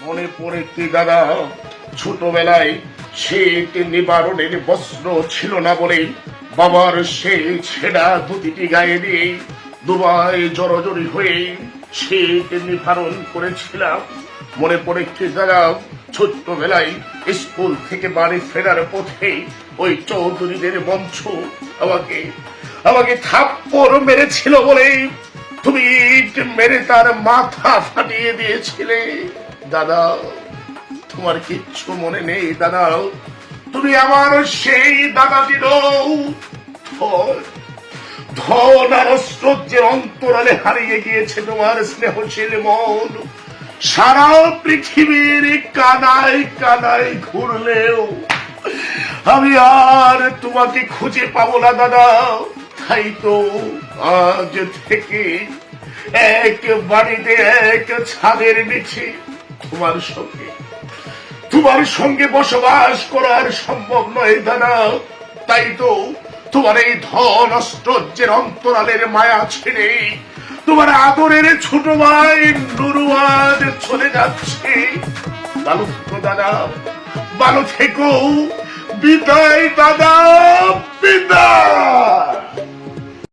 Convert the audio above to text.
মনে পড়ে কি দাদা, ছোটবেলায় শীত নিবারণের বস্ত্র ছিল না বলে বাবার সেই ছেঁড়া ধুতিটি গায়ে দিয়ে দুবাই জড়জড়ি হয়ে শীত নিবারণ করেছিলাম। মনে পড়ে কি দাদা, ছোট্টবেলায় স্কুল থেকে বাড়ি ফেরার পথে ওই চৌধুরীদের মঞ্চ আমাকে আমাকে থাপ্পড় মেরেছিল বলে তুমি ইট মেরে তার মাথা ফাটিয়ে দিয়েছিলে। দাদা, তোমার কিচ্ছু মনে নেই দাদা? তুমি আমার সেই দাদাটি নও। ধন আর ঐশ্বর্যের অন্তরালে হারিয়ে গিয়েছে তোমার স্নেহশীল মন। সারা পৃথিবীর কানায় কানায় ঘুরলেও আমি আর তোমাকে খুঁজে পাবো না দাদা। তাই তো আজ থেকে এক বাড়িতে এক ছাদের নিচে তোমার সঙ্গে বসবাস করার সম্ভব নয় দাদা। তাই তো তোমার এই ধন ঐশ্বর্যের অন্তরালের মায়া ছেড়ে তোমার আদরের ছোট ভাই নুরুয়ান চলে যাচ্ছে। ভালো থেকো দাদা, ভালো থেকো। বিদায় দাদা, বিদায়।